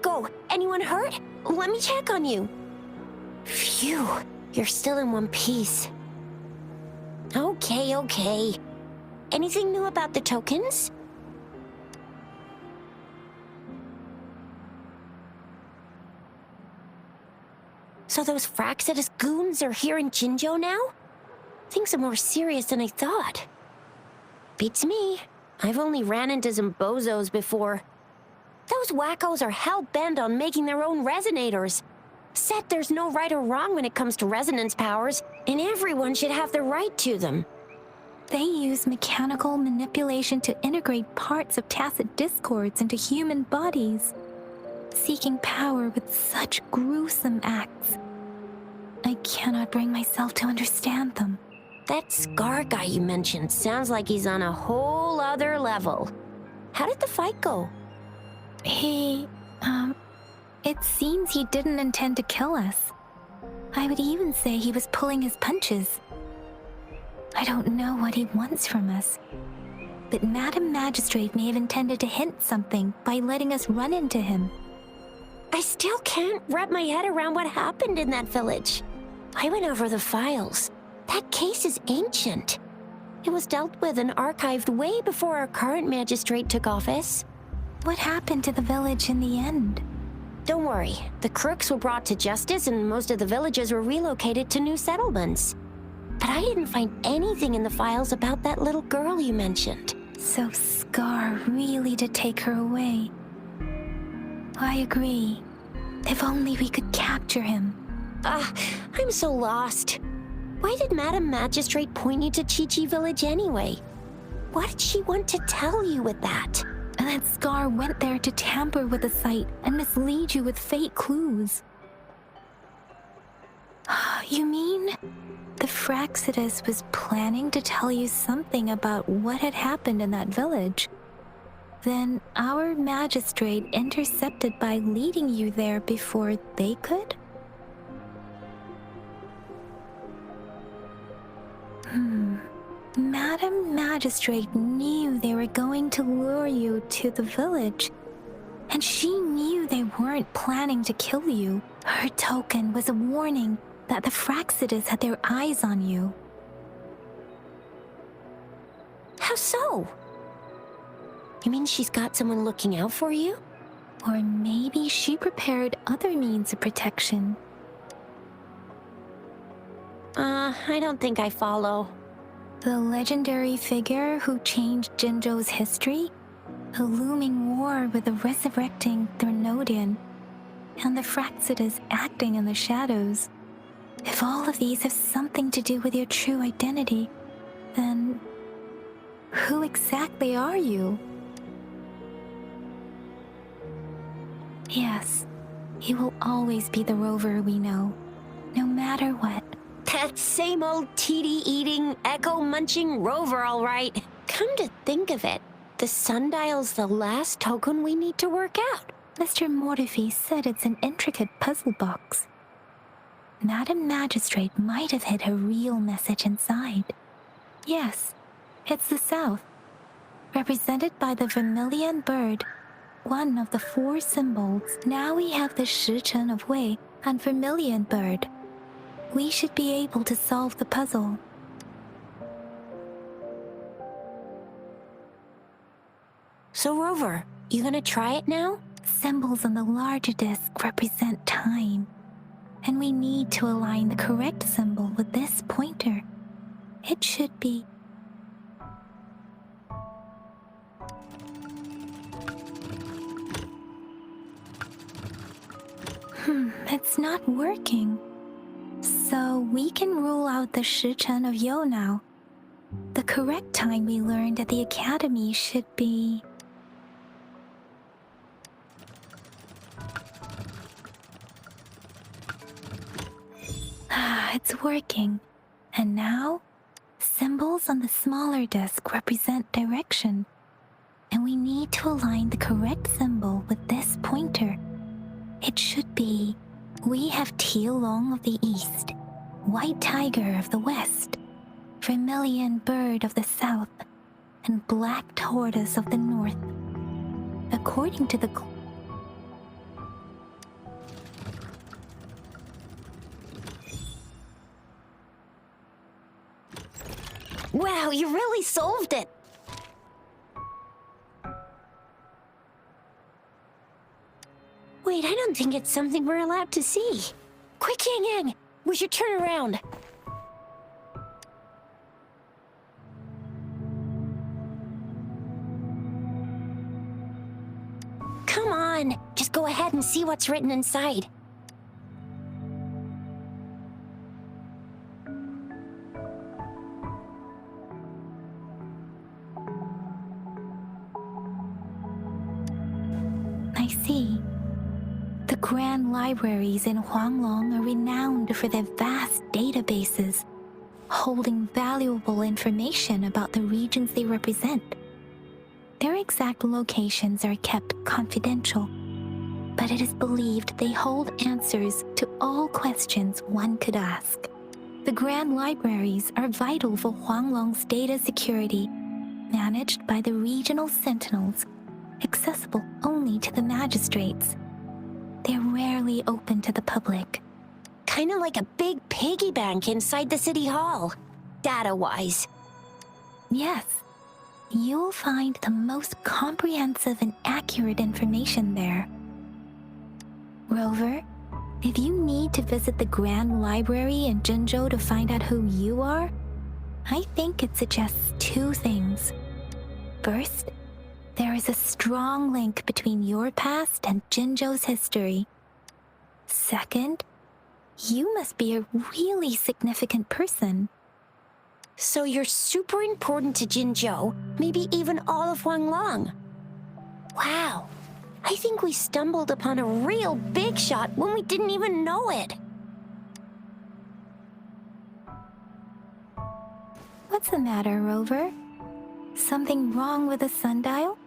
go? Anyone hurt? Let me check on you. Phew, you're still in one piece. Okay. Anything new about the tokens? So those Fraxidus goons are here in Jinzhou now? Things are more serious than I thought. Beats me. I've only ran into some bozos before. Those wackos are hell-bent on making their own resonators. Said there's no right or wrong when it comes to resonance powers, and everyone should have the right to them. They use mechanical manipulation to integrate parts of tacit discords into human bodies, seeking power with such gruesome acts. I cannot bring myself to understand them. That Scar guy you mentioned sounds like he's on a whole other level. How did the fight go? It seems he didn't intend to kill us. I would even say he was pulling his punches. I don't know what he wants from us, but Madam Magistrate may have intended to hint something by letting us run into him. I still can't wrap my head around what happened in that village. I went over the files. That case is ancient. It was dealt with and archived way before our current magistrate took office. What happened to the village in the end? Don't worry. The crooks were brought to justice and most of the villagers were relocated to new settlements. But I didn't find anything in the files about that little girl you mentioned. So Scar really did take her away. I agree. If only we could capture him. I'm so lost. Why did Madam Magistrate point you to Chi-Chi Village anyway? What did she want to tell you with that? And that Scar went there to tamper with the site and mislead you with fake clues. You mean the Fraxidus was planning to tell you something about what had happened in that village? Then our magistrate intercepted by leading you there before they could? Madam Magistrate knew they were going to lure you to the village, and she knew they weren't planning to kill you. Her token was a warning that the Fraxidus had their eyes on you. How so? You mean she's got someone looking out for you? Or maybe she prepared other means of protection. I don't think I follow. The legendary figure who changed Jinzhou's history? A looming war with the resurrecting Threnodian, and the Fraxidus acting in the shadows. If all of these have something to do with your true identity, then who exactly are you? Yes, he will always be the Rover we know, no matter what. That same old TD-eating, echo-munching Rover, all right. Come to think of it, the sundial's the last token we need to work out. Mr. Mortefi said it's an intricate puzzle box. Madam Magistrate might have hid her real message inside. Yes, it's the South, represented by the vermilion bird, one of the 4 symbols. Now we have the Shichen of Wei and vermilion bird. We should be able to solve the puzzle. So Rover, you gonna try it now? Symbols on the larger disc represent time, and we need to align the correct symbol with this pointer. It should be... It's not working. So we can rule out the Shichen of Yo now. The correct time we learned at the academy should be... It's working. And now, symbols on the smaller disc represent direction. And we need to align the correct symbol with this pointer. It should be... We have Tielong of the East, White Tiger of the West, Vermilion Bird of the South, and Black Tortoise of the North. According to the... Wow, you really solved it! Wait, I don't think it's something we're allowed to see. Quick, Yang Yang! We should turn around. Come on, just go ahead and see what's written inside. I see. The grand libraries in Huanglong are renowned for their vast databases, holding valuable information about the regions they represent. Their exact locations are kept confidential, but it is believed they hold answers to all questions one could ask. The grand libraries are vital for Huanglong's data security, managed by the regional sentinels, accessible only to the magistrates. They're rarely open to the public. Kinda like a big piggy bank inside the city hall, data-wise. Yes, you'll find the most comprehensive and accurate information there. Rover, if you need to visit the Grand Library in Jinzhou to find out who you are, I think it suggests two things. First, there is a strong link between your past and Jinzhou's history. Second, you must be a really significant person. So you're super important to Jinzhou, maybe even all of Huanglong. Wow, I think we stumbled upon a real big shot when we didn't even know it. What's the matter, Rover? Something wrong with the sundial?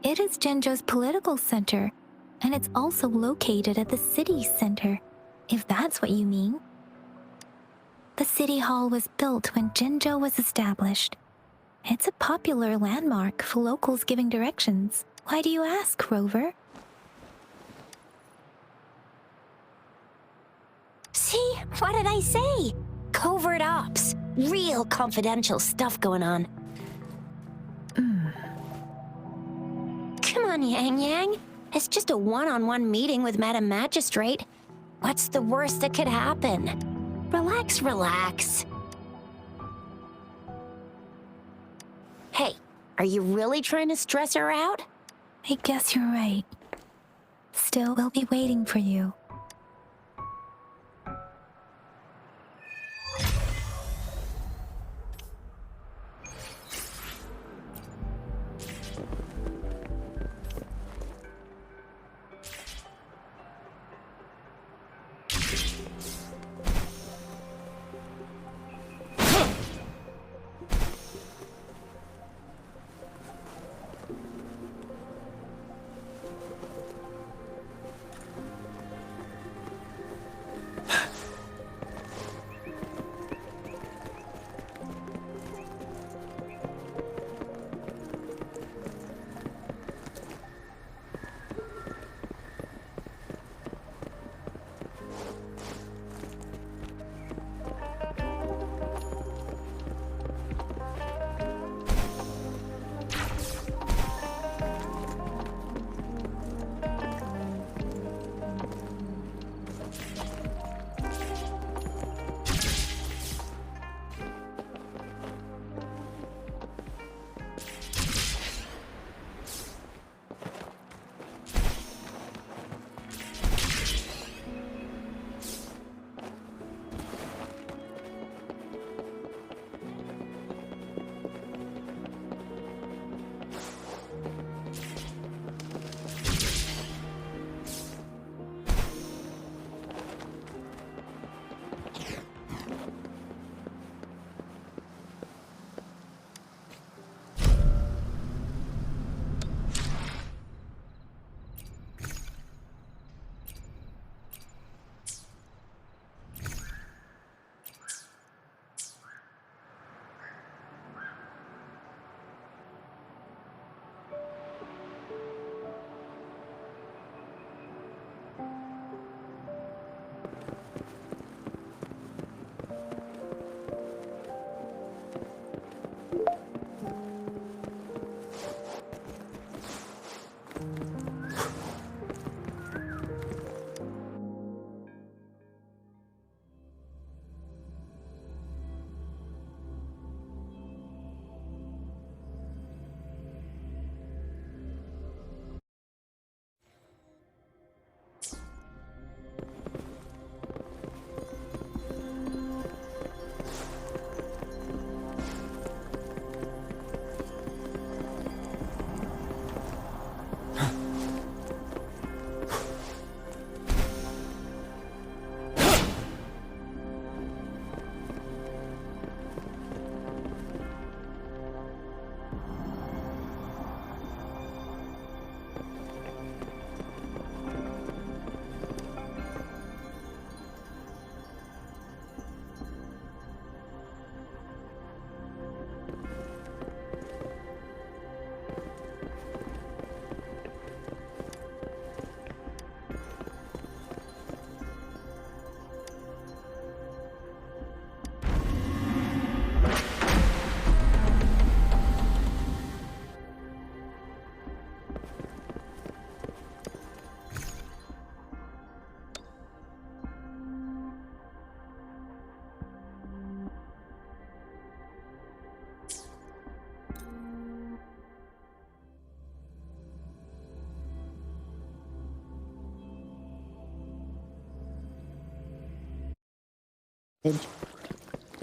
It is Jinzhou's political center, and it's also located at the city center, if that's what you mean. The city hall was built when Jinzhou was established. It's a popular landmark for locals giving directions. Why do you ask, Rover? See, what did I say? Covert ops. Real confidential stuff going on. Come on, Yang Yang. It's just a one-on-one meeting with Madam Magistrate. What's the worst that could happen? Relax, relax. Hey, are you really trying to stress her out? I guess you're right. Still, we'll be waiting for you.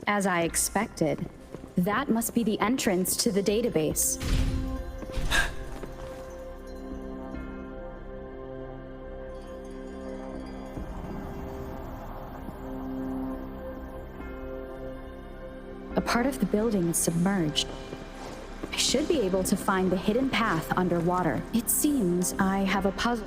As I expected, that must be the entrance to the database. A part of the building is submerged. I should be able to find the hidden path underwater. It seems I have a puzzle.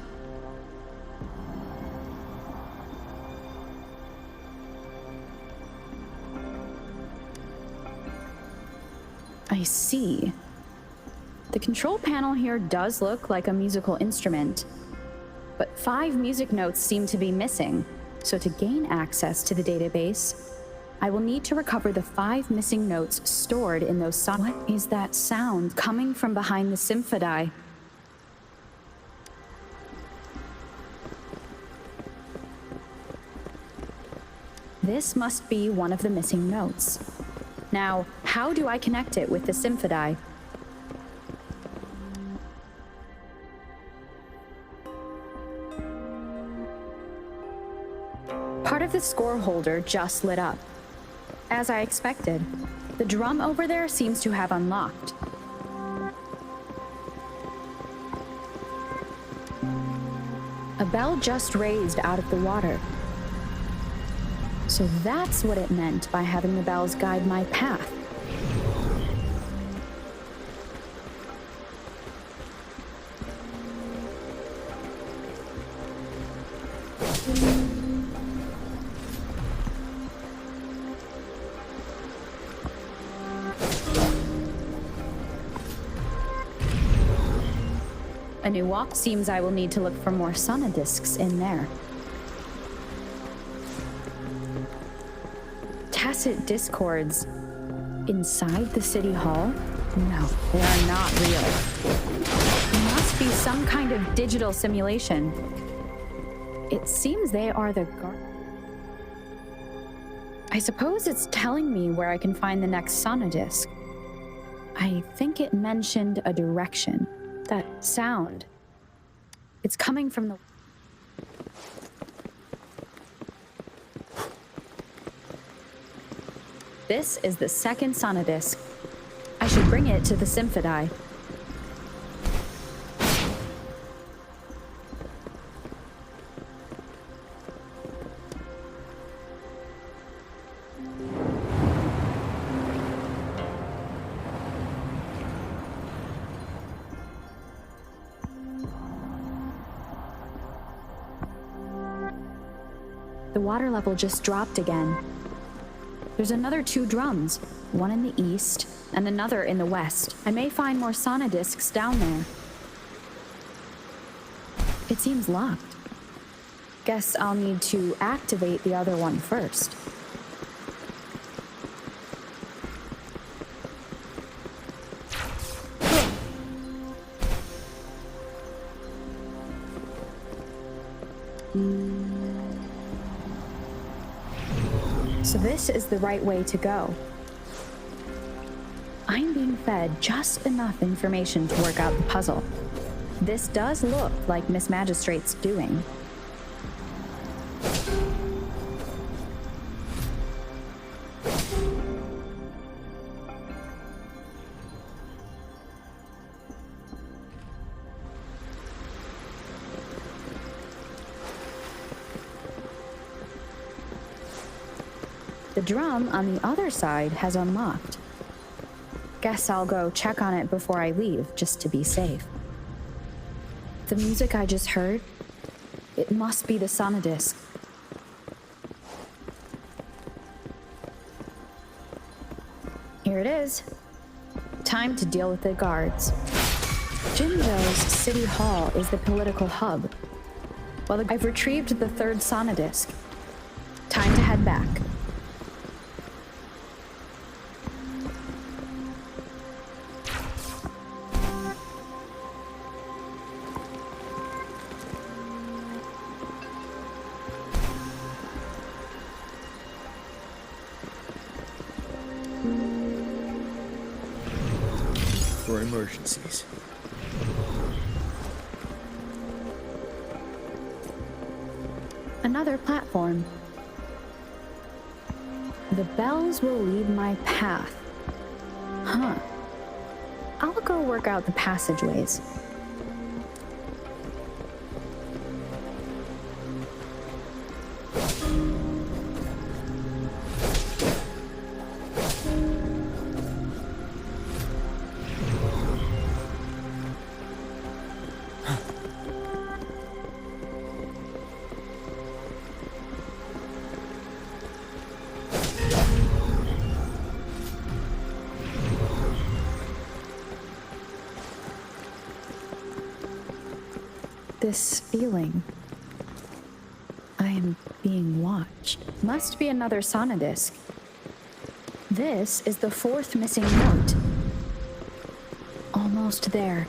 I see. The control panel here does look like a musical instrument, but 5 music notes seem to be missing. So to gain access to the database, I will need to recover the 5 missing notes stored in those songs. What is that sound coming from behind the symphony? This must be one of the missing notes. Now, how do I connect it with the symphony? Part of the score holder just lit up. As I expected, the drum over there seems to have unlocked. A bell just raised out of the water. So that's what it meant by having the bells guide my path. A new walk seems I will need to look for more sonodiscs in there. Tacit discords inside the city hall? No, they are not real. It must be some kind of digital simulation. It seems they are the I suppose it's telling me where I can find the next sonodisc. I think it mentioned a direction. That sound. It's coming from the... This is the second sonodisc. I should bring it to the symphony. The water level just dropped again. There's another 2 drums, one in the east and another in the west. I may find more sonodiscs down there. It seems locked. Guess I'll need to activate the other one first. So this is the right way to go. I'm being fed just enough information to work out the puzzle. This does look like Miss Magistrate's doing. The drum on the other side has unlocked. Guess I'll go check on it before I leave, just to be safe. The music I just heard, it must be the sonodisc. Here it is. Time to deal with the guards. Jinjo's City Hall is the political hub. Well, I've retrieved the 3rd sonodisc. Time to head back. For emergencies. Another platform. The bells will lead my path. Huh. I'll go work out the passageways. This feeling. I am being watched. Must be another sonodisc. This is the fourth missing note. Almost there.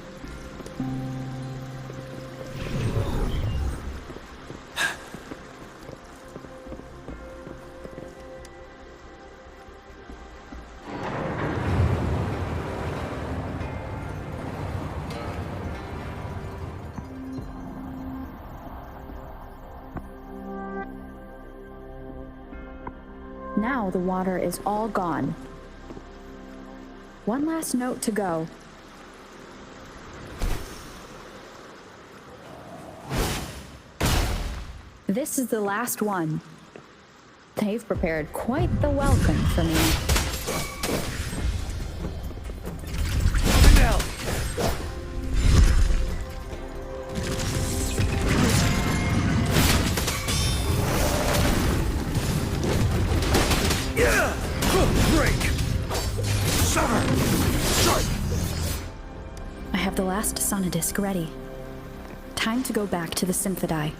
Now the water is all gone. One last note to go. This is the last one. They've prepared quite the welcome for me. I have the last sonodisc ready. Time to go back to the Symphodi.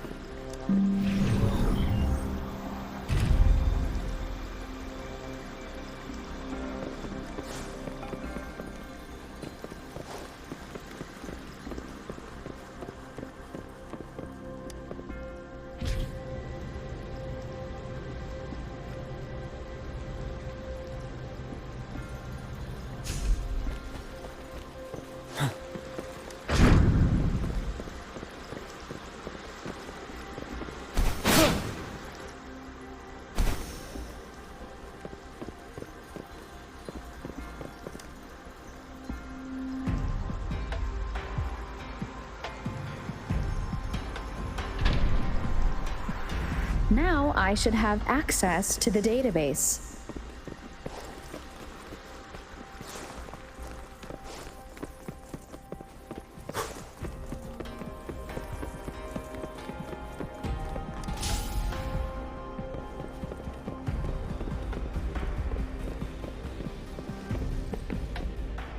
Now I should have access to the database.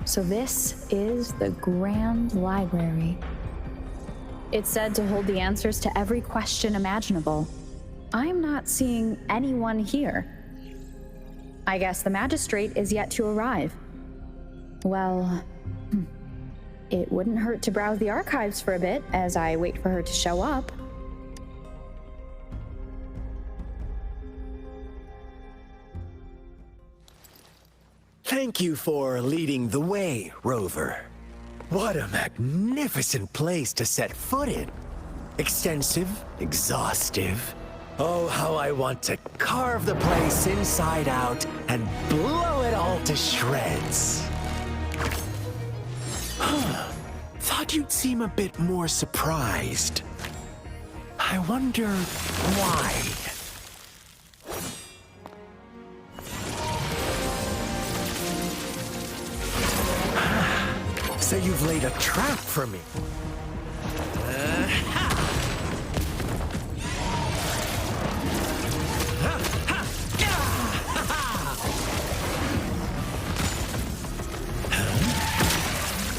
So this is the Grand Library. It's said to hold the answers to every question imaginable. I'm not seeing anyone here. I guess the magistrate is yet to arrive. Well, it wouldn't hurt to browse the archives for a bit as I wait for her to show up. Thank you for leading the way, Rover. What a magnificent place to set foot in. Extensive, exhaustive. Oh, how I want to carve the place inside out and blow it all to shreds. Thought you'd seem a bit more surprised. I wonder why. So you've laid a trap for me.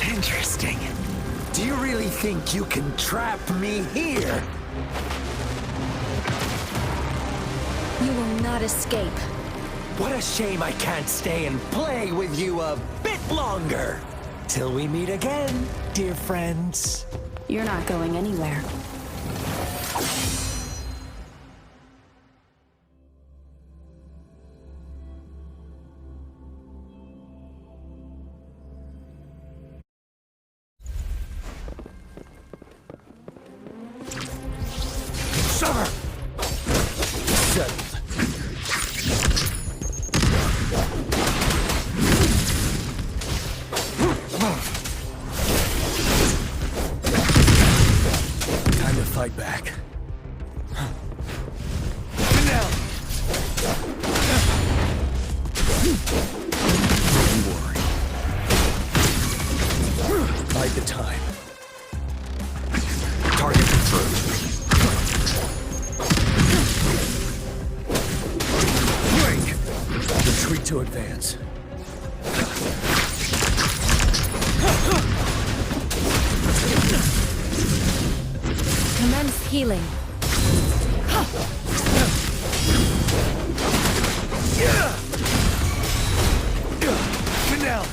Interesting. Do you really think you can trap me here? You will not escape. What a shame I can't stay and play with you a bit longer. Till we meet again, dear friends. You're not going anywhere. Summer! Settled. to advance. Commence healing. Finale.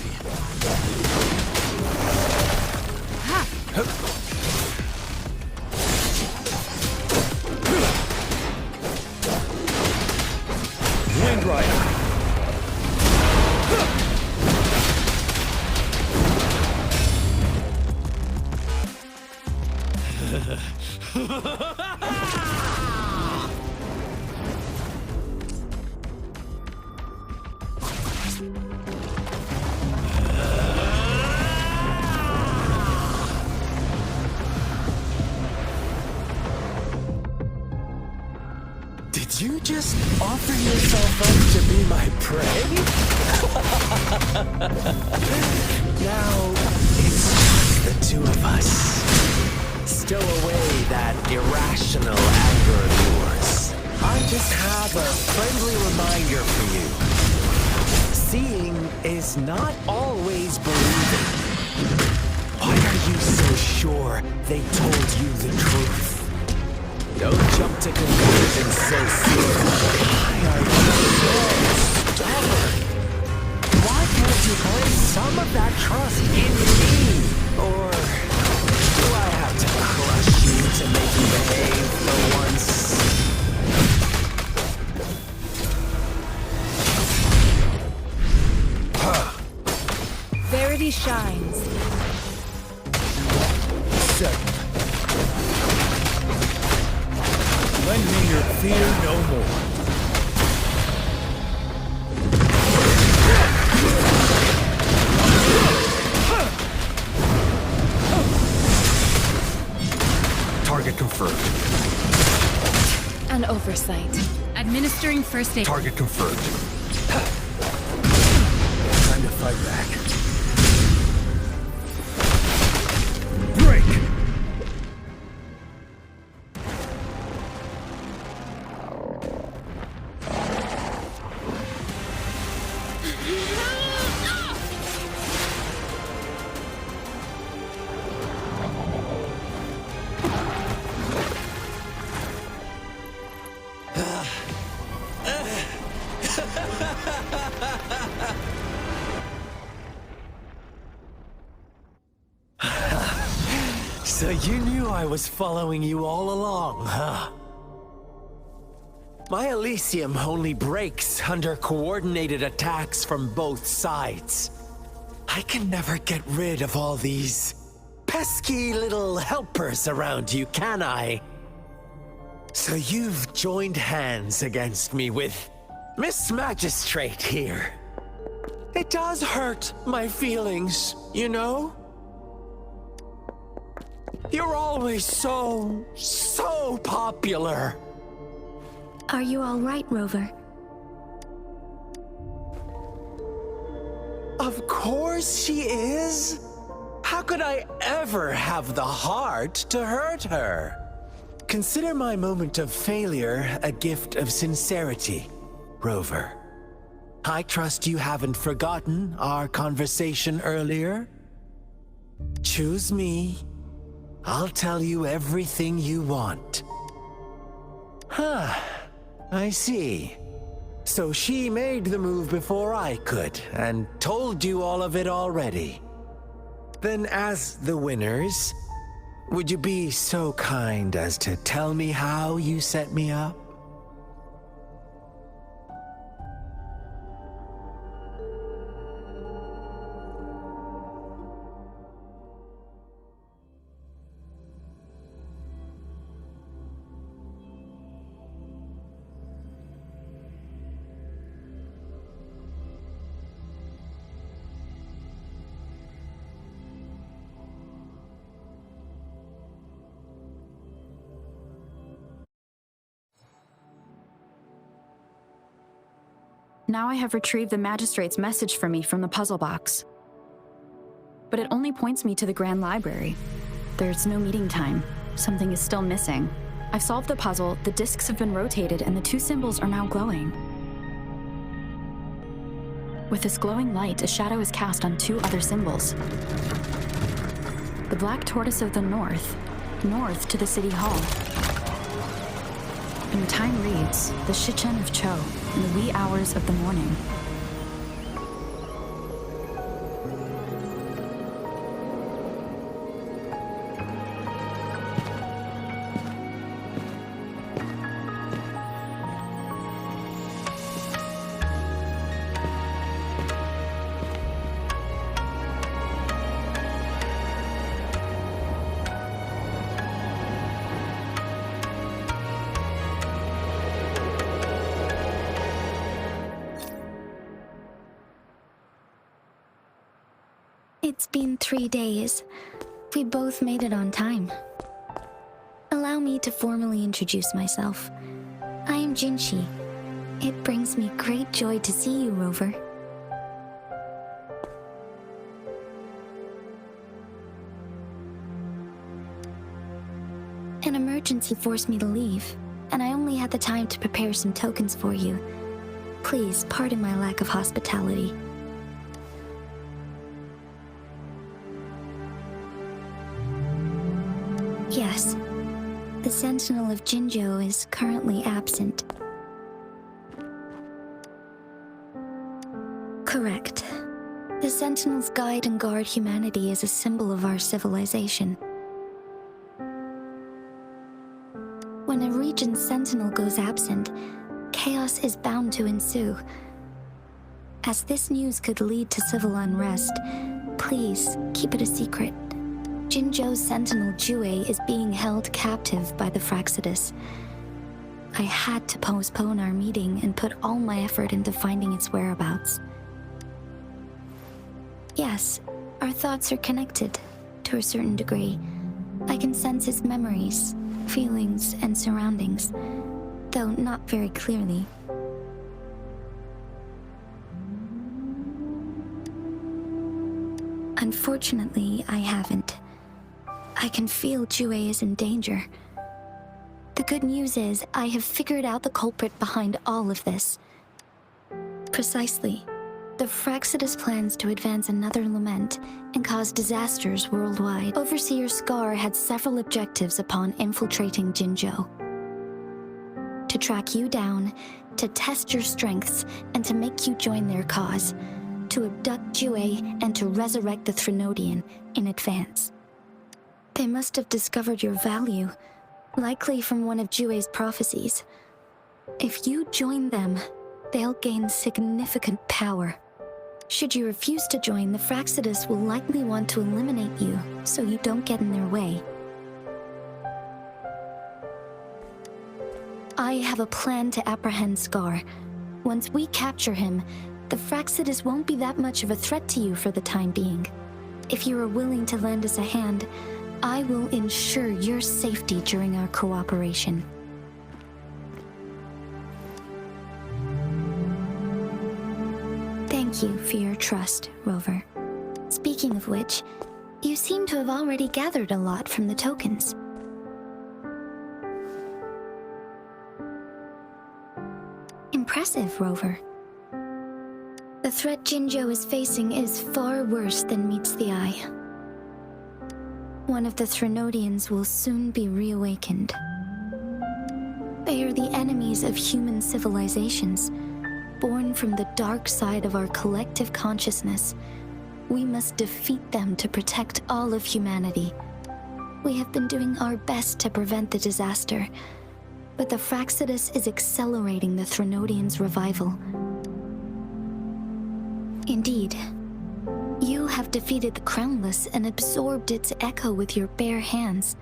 Wind Rider. Did you just offer yourself up to be my prey? Now, it's just the two of us. Stow away that irrational anger of yours. I just have a friendly reminder for you. Seeing is not always believing. Why are you so sure they told you the truth? Don't jump to conclusions so soon. Why are you so stubborn? Why can't you place some of that trust in me? Or do I have to crush you to make you behave for once? Verity shines. Settled. Lend me your fear no more. Target confirmed. An oversight. Administering first aid. Target confirmed. Time to fight back. Break! So you knew I was following you all along, huh? My Elysium only breaks under coordinated attacks from both sides. I can never get rid of all these pesky little helpers around you, can I? So you've joined hands against me with Miss Magistrate here. It does hurt my feelings, you know? You're always so popular. Are you all right, Rover? Of course she is. How could I ever have the heart to hurt her? Consider my moment of failure a gift of sincerity, Rover. I trust you haven't forgotten our conversation earlier. Choose me. I'll tell you everything you want. Huh. I see. So she made the move before I could, and told you all of it already. Then as the winners, would you be so kind as to tell me how you set me up? Now I have retrieved the magistrate's message for me from the puzzle box. But it only points me to the Grand Library. There's no meeting time. Something is still missing. I've solved the puzzle, the discs have been rotated, and the two symbols are now glowing. With this glowing light, a shadow is cast on 2 other symbols. The black tortoise of the north to the city hall. And the time reads, the Shichen of Cho, in the wee hours of the morning. It's been 3 days. We both made it on time. Allow me to formally introduce myself. I am Jinshi. It brings me great joy to see you, Rover. An emergency forced me to leave, and I only had the time to prepare some tokens for you. Please pardon my lack of hospitality. Yes, the Sentinel of Jinzhou is currently absent. Correct. The Sentinels guide and guard humanity as a symbol of our civilization. When a region's Sentinel goes absent, chaos is bound to ensue. As this news could lead to civil unrest, please keep it a secret. Jinzhou's Sentinel Jue is being held captive by the Fraxidus. I had to postpone our meeting and put all my effort into finding its whereabouts. Yes, our thoughts are connected, to a certain degree. I can sense his memories, feelings, and surroundings, though not very clearly. Unfortunately, I haven't. I can feel Jue is in danger. The good news is, I have figured out the culprit behind all of this. Precisely. The Fraxidus plans to advance another lament and cause disasters worldwide. Overseer Scar had several objectives upon infiltrating Jinzhou. To track you down, to test your strengths, and to make you join their cause. To abduct Jue and to resurrect the Threnodian in advance. They must have discovered your value, likely from one of Jue's prophecies. If you join them, they'll gain significant power. Should you refuse to join, the Fraxidus will likely want to eliminate you, so you don't get in their way. I have a plan to apprehend Scar. Once we capture him, the Fraxidus won't be that much of a threat to you for the time being. If you are willing to lend us a hand, I will ensure your safety during our cooperation. Thank you for your trust, Rover. Speaking of which, you seem to have already gathered a lot from the tokens. Impressive, Rover. The threat Jinzhou is facing is far worse than meets the eye. One of the Threnodians will soon be reawakened. They are the enemies of human civilizations, born from the dark side of our collective consciousness. We must defeat them to protect all of humanity. We have been doing our best to prevent the disaster, but the Fraxidus is accelerating the Threnodians' revival. Indeed. You have defeated the Crownless and absorbed its echo with your bare hands.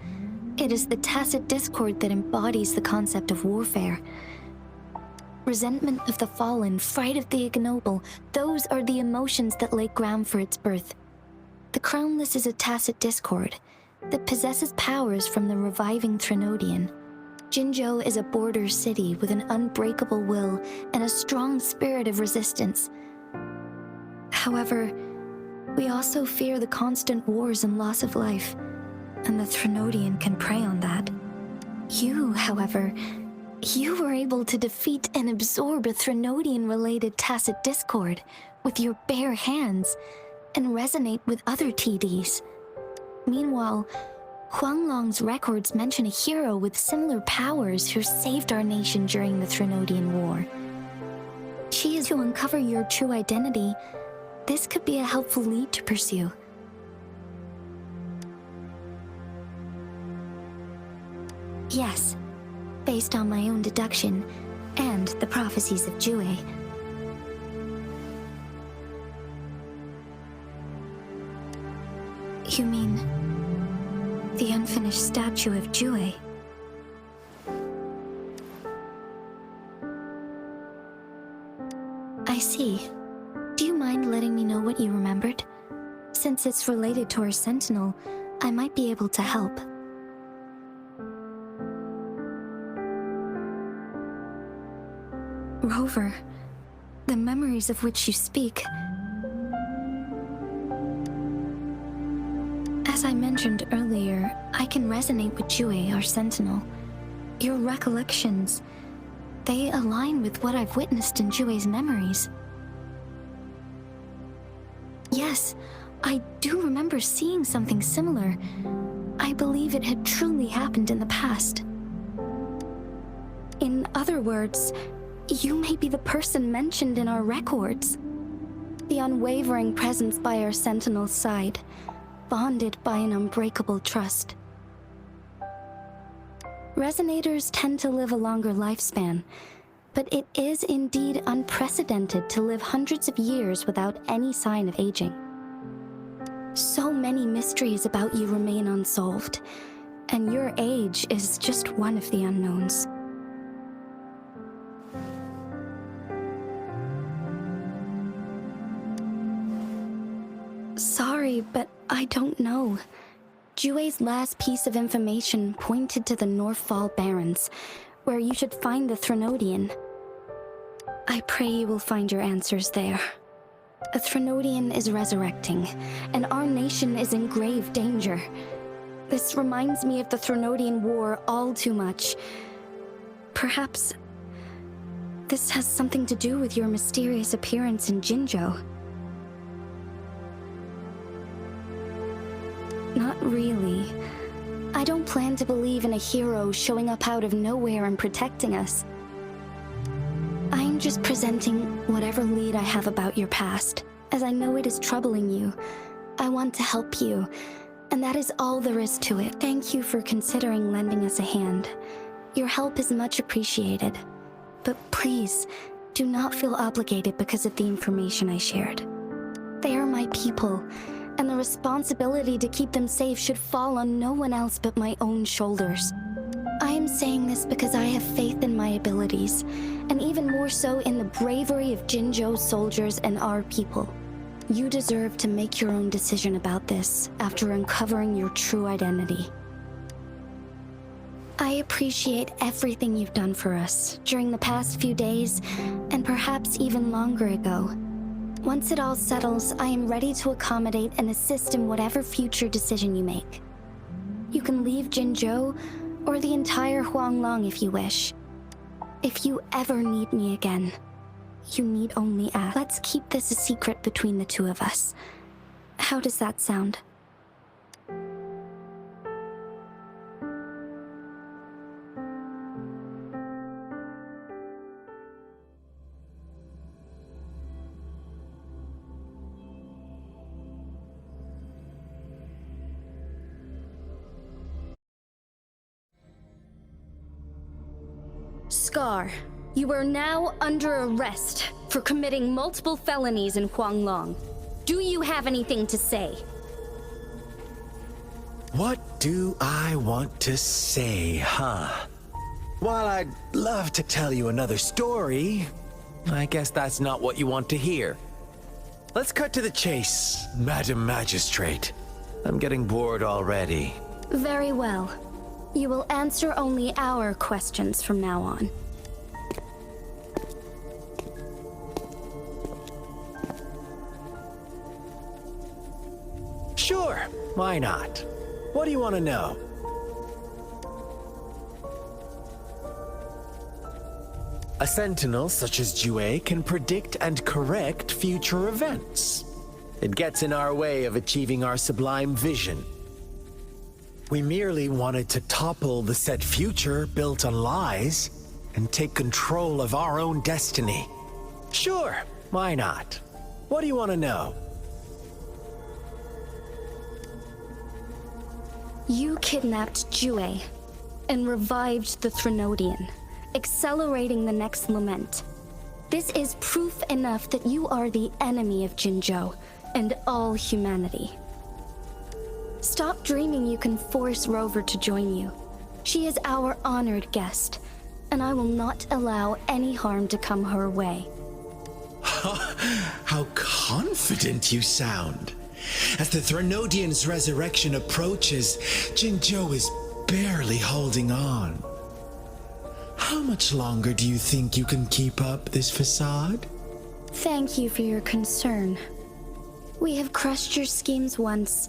It is the tacit discord that embodies the concept of warfare. Resentment of the fallen, fright of the ignoble, those are the emotions that lay ground for its birth. The Crownless is a tacit discord that possesses powers from the reviving Threnodian. Jinzhou is a border city with an unbreakable will and a strong spirit of resistance. However, we also fear the constant wars and loss of life, and the Threnodian can prey on that. You, however, you were able to defeat and absorb a Threnodian-related tacit discord, with your bare hands and resonate with other TDs. Meanwhile, Huanglong's records mention a hero with similar powers who saved our nation during the Trinodian War. She is to uncover your true identity. This could be a helpful lead to pursue. Yes, based on my own deduction and the prophecies of Jue. You mean the unfinished statue of Jue? I see. Do you mind letting me know what you remembered? Since it's related to our sentinel, I might be able to help. Rover, the memories of which you speak. As I mentioned earlier, I can resonate with Jue, our sentinel. Your recollections, they align with what I've witnessed in Jue's memories. Yes, I do remember seeing something similar. I believe it had truly happened in the past. In other words, you may be the person mentioned in our records. The unwavering presence by our sentinel's side, bonded by an unbreakable trust. Resonators tend to live a longer lifespan, but it is indeed unprecedented to live hundreds of years without any sign of aging. So many mysteries about you remain unsolved, and your age is just one of the unknowns. Sorry, but I don't know. Jue's last piece of information pointed to the Northfall Barrens, where you should find the Trinodian. I pray you will find your answers there. A Trinodian is resurrecting, and our nation is in grave danger. This reminds me of the Trinodian War all too much. Perhaps this has something to do with your mysterious appearance in Jinzhou. Not really. I don't plan to believe in a hero showing up out of nowhere and protecting us. I'm just presenting whatever lead I have about your past, as I know it is troubling you. I want to help you, and that is all there is to it. Thank you for considering lending us a hand. Your help is much appreciated. But please, do not feel obligated because of the information I shared. They are my people, and the responsibility to keep them safe should fall on no one else but my own shoulders. I am saying this because I have faith in my abilities, and even more so in the bravery of Jinzhou's soldiers and our people. You deserve to make your own decision about this after uncovering your true identity. I appreciate everything you've done for us during the past few days, and perhaps even longer ago. Once it all settles, I am ready to accommodate and assist in whatever future decision you make. You can leave Jinzhou, or the entire Huanglong if you wish. If you ever need me again, you need only ask. Let's keep this a secret between the two of us. How does that sound? Scar, you are now under arrest for committing multiple felonies in Huanglong. Do you have anything to say? What do I want to say, huh? While I'd love to tell you another story, I guess that's not what you want to hear. Let's cut to the chase, Madam Magistrate. I'm getting bored already. Very well. You will answer only our questions from now on. Sure, why not? What do you want to know? A sentinel such as Jue can predict and correct future events. It gets in our way of achieving our sublime vision. We merely wanted to topple the set future built on lies and take control of our own destiny. Sure, why not? What do you want to know? You kidnapped Jue and revived the Threnodian, accelerating the next lament. This is proof enough that you are the enemy of Jinzhou and all humanity. Stop dreaming you can force Rover to join you. She is our honored guest, and I will not allow any harm to come her way. How confident you sound. As the Threnodian's resurrection approaches, Jinzhou is barely holding on. How much longer do you think you can keep up this facade? Thank you for your concern. We have crushed your schemes once,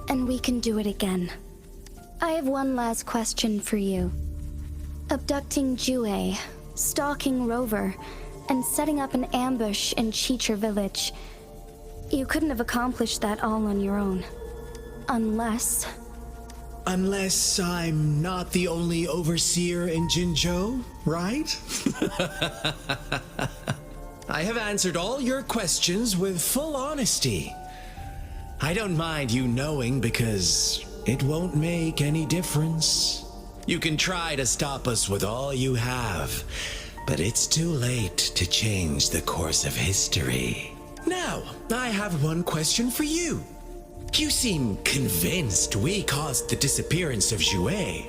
and we can do it again. I have one last question for you. Abducting Jue, stalking Rover, and setting up an ambush in Cheecher village. You couldn't have accomplished that all on your own. Unless I'm not the only overseer in Jinzhou, right? I have answered all your questions with full honesty. I don't mind you knowing because it won't make any difference. You can try to stop us with all you have, but it's too late to change the course of history. Now, I have one question for you. You seem convinced we caused the disappearance of Jue.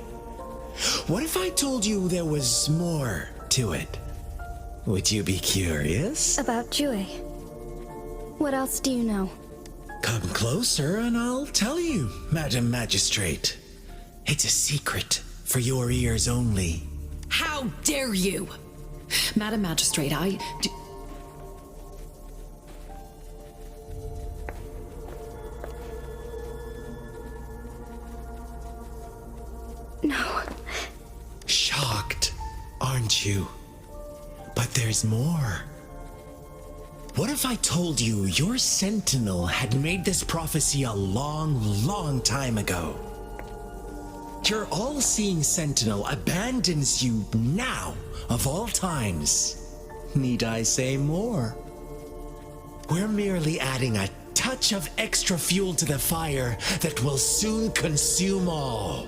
What if I told you there was more to it? Would you be curious? about Jue. What else do you know? Come closer and I'll tell you, Madam Magistrate. It's a secret for your ears only. How dare you! Madam Magistrate, No. Shocked, aren't you? But there's more. What if I told you your sentinel had made this prophecy a long, long time ago? Your all-seeing sentinel abandons you now, of all times. Need I say more? We're merely adding a touch of extra fuel to the fire that will soon consume all.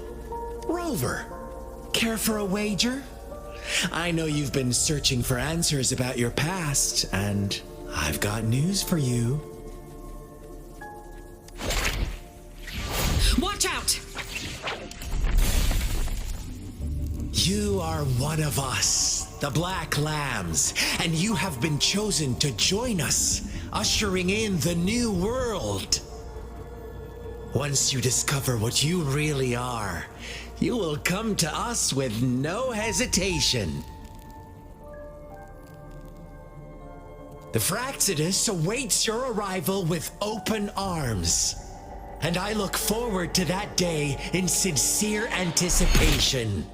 Rover, care for a wager? I know you've been searching for answers about your past, and I've got news for you. watch out! You are one of us, the Black Lambs, and you have been chosen to join us, ushering in the new world. Once you discover what you really are, you will come to us with no hesitation. The Fraxidus awaits your arrival with open arms, and I look forward to that day in sincere anticipation.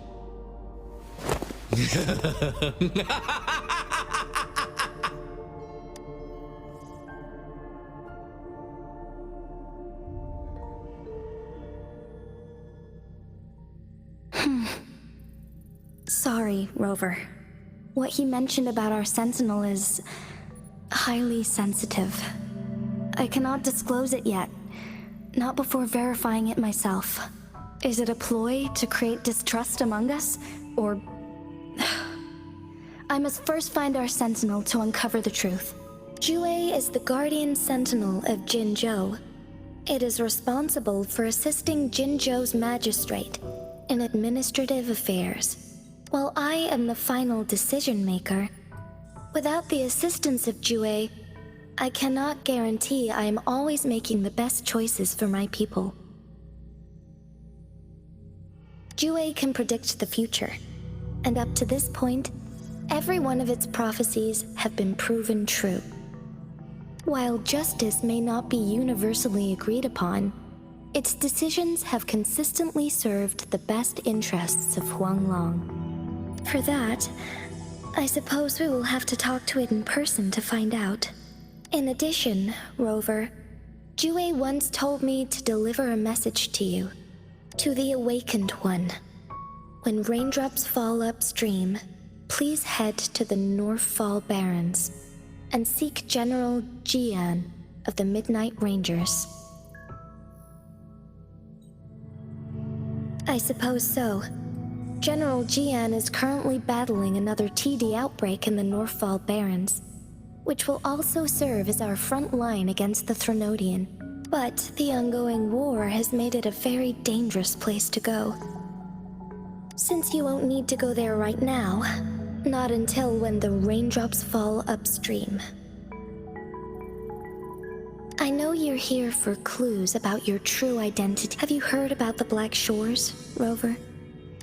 Sorry, Rover. What he mentioned about our sentinel is highly sensitive. I cannot disclose it yet, not before verifying it myself. Is it a ploy to create distrust among us, or... I must first find our sentinel to uncover the truth. Jue is the guardian sentinel of Jinzhou. It is responsible for assisting Jinzhou's magistrate in administrative affairs, while I am the final decision maker. Without the assistance of Jue, I cannot guarantee I am always making the best choices for my people. Jue can predict the future, and up to this point, every one of its prophecies have been proven true. While justice may not be universally agreed upon, its decisions have consistently served the best interests of Huanglong. For that, I suppose we will have to talk to it in person to find out. In addition, Rover, Jue once told me to deliver a message to you, to the Awakened One. When raindrops fall upstream, please head to the Northfall Barrens and seek General Jian of the Midnight Rangers. I suppose so. General Jian is currently battling another TD outbreak in the Northfall Barrens, which will also serve as our front line against the Threnodian. But the ongoing war has made it a very dangerous place to go. Since you won't need to go there right now, not until when the raindrops fall upstream. I know you're here for clues about your true identity. Have you heard about the Black Shores, Rover?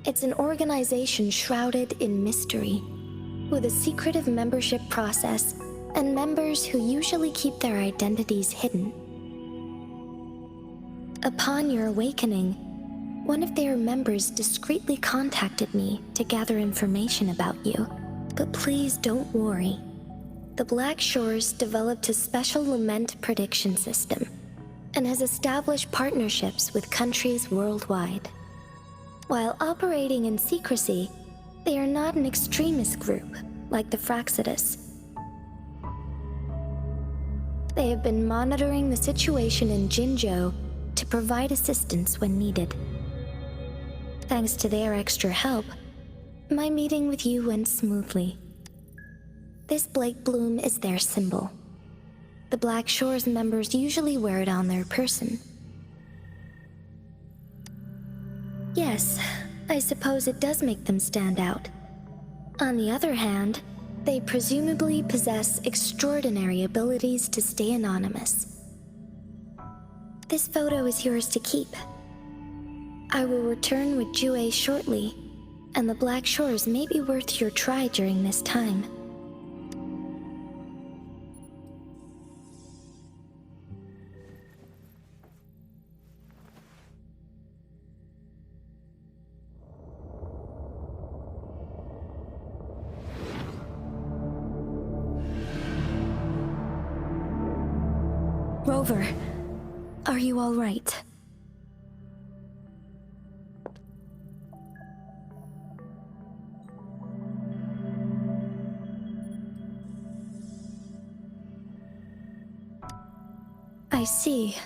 It's an organization shrouded in mystery, with a secretive membership process and members who usually keep their identities hidden. Upon your awakening, one of their members discreetly contacted me to gather information about you. But please don't worry. The Black Shores developed a special lament prediction system and has established partnerships with countries worldwide. While operating in secrecy, they are not an extremist group like the Fraxidus. They have been monitoring the situation in Jinzhou to provide assistance when needed. Thanks to their extra help, my meeting with you went smoothly. This Blake Bloom is their symbol. The Black Shores members usually wear it on their person. Yes, I suppose it does make them stand out. On the other hand, they presumably possess extraordinary abilities to stay anonymous. This photo is yours to keep. I will return with Jue shortly, and the Black Shores may be worth your try during this time. Rover, are you all right? I see.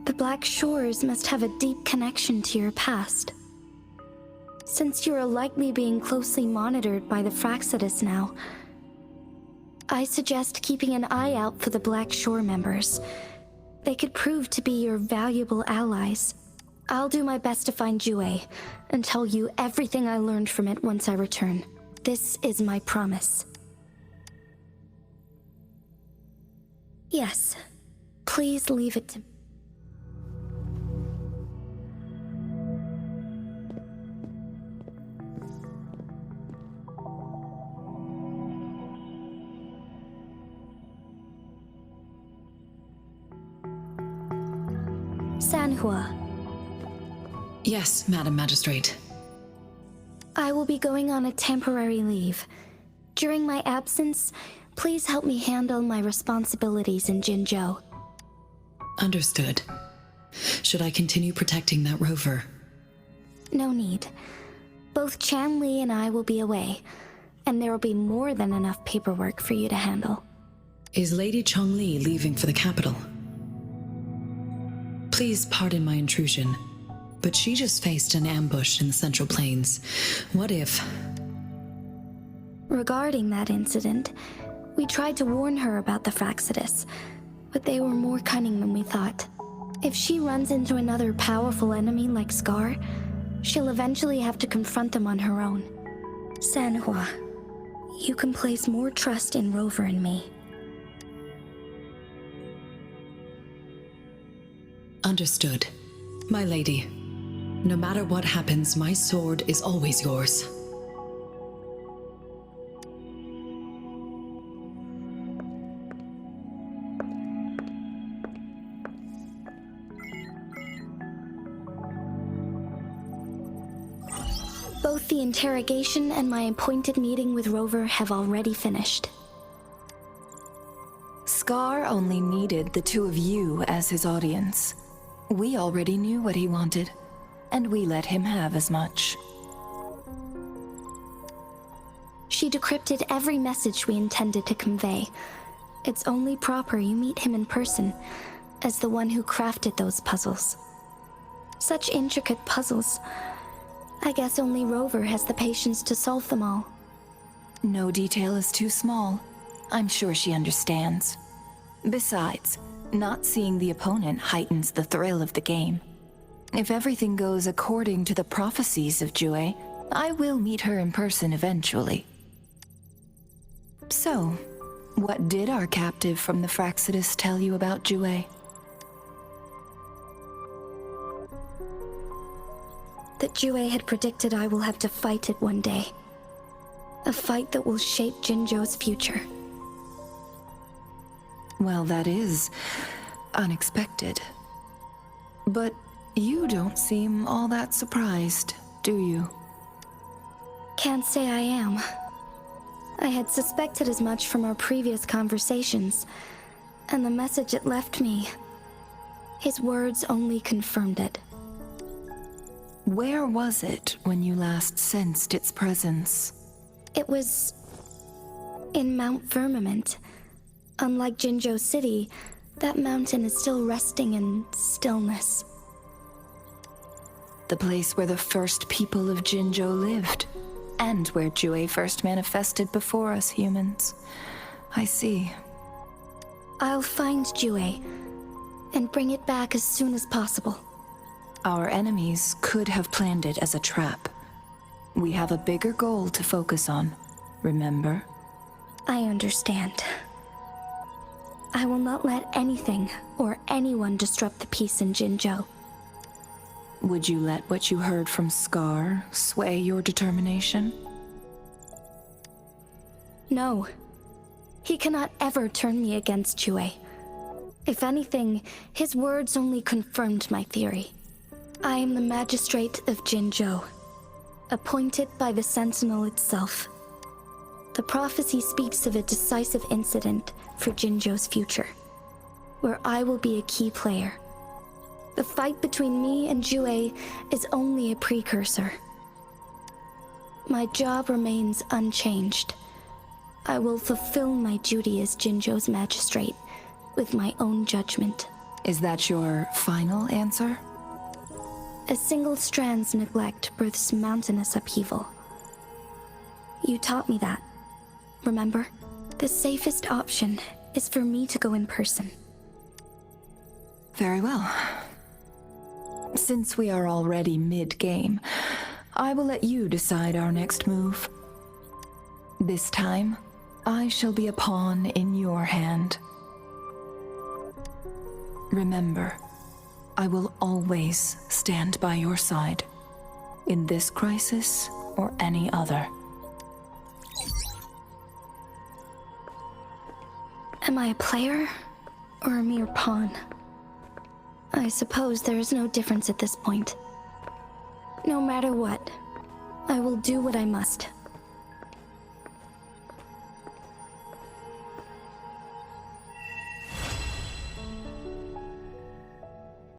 The Black Shores must have a deep connection to your past. Since you are likely being closely monitored by the Fraxidus now, I suggest keeping an eye out for the Black Shore members. They could prove to be your valuable allies. I'll do my best to find Jue and tell you everything I learned from it once I return. This is my promise. Yes, please leave it to me. Sanhua. Yes, Madam Magistrate. I will be going on a temporary leave. During my absence, please help me handle my responsibilities in Jinzhou. Understood. Should I continue protecting that rover? No need. Both Chan Li and I will be away, and there will be more than enough paperwork for you to handle. Is Lady Chongli leaving for the capital? Please pardon my intrusion, but she just faced an ambush in the Central Plains. What if... Regarding that incident, we tried to warn her about the Fraxidus, but they were more cunning than we thought. If she runs into another powerful enemy like Scar, she'll eventually have to confront them on her own. Sanhua, you can place more trust in Rover and me. Understood. My lady, no matter what happens, my sword is always yours. Both the The interrogation and my appointed meeting with Rover have already finished. Scar only needed the two of you as his audience. We already knew what he wanted, and we let him have as much. She decrypted every message we intended to convey. It's only proper you meet him in person, as the one who crafted those puzzles. Such intricate puzzles. I guess only Rover has the patience to solve them all. No detail is too small. I'm sure she understands. Besides, not seeing the opponent heightens the thrill of the game. If everything goes according to the prophecies of Jue, I will meet her in person eventually. So, what did our captive from the Fraxidus tell you about Jue? That Jue had predicted I will have to fight it one day. A fight that will shape Jinzhou's future. Well, that is unexpected. But you don't seem all that surprised, do you? Can't say I am. I had suspected as much from our previous conversations, and the message it left me, his words only confirmed it. Where was it when you last sensed its presence? It was in Mount Firmament. Unlike Jinzhou City, that mountain is still resting in stillness. The place where the first people of Jinzhou lived, and where Jue first manifested before us humans. I see. I'll find Jue and bring it back as soon as possible. Our enemies could have planned it as a trap. We have a bigger goal to focus on, remember? I understand. I will not let anything or anyone disrupt the peace in Jinzhou. Would you let what you heard from Scar sway your determination? No. He cannot ever turn me against Jue. If anything, his words only confirmed my theory. I am the magistrate of Jinzhou, appointed by the Sentinel itself. The prophecy speaks of a decisive incident for Jinzhou's future, where I will be a key player. The fight between me and Jue is only a precursor. My job remains unchanged. I will fulfill my duty as Jinzhou's magistrate with my own judgment. Is that your final answer? A single strand's neglect births mountainous upheaval. You taught me that. Remember? The safest option is for me to go in person. Very well. Since we are already mid-game, I will let you decide our next move. This time, I shall be a pawn in your hand. Remember, I will always stand by your side, in this crisis or any other. Am I a player or a mere pawn? I suppose there is no difference at this point. No matter what, I will do what I must.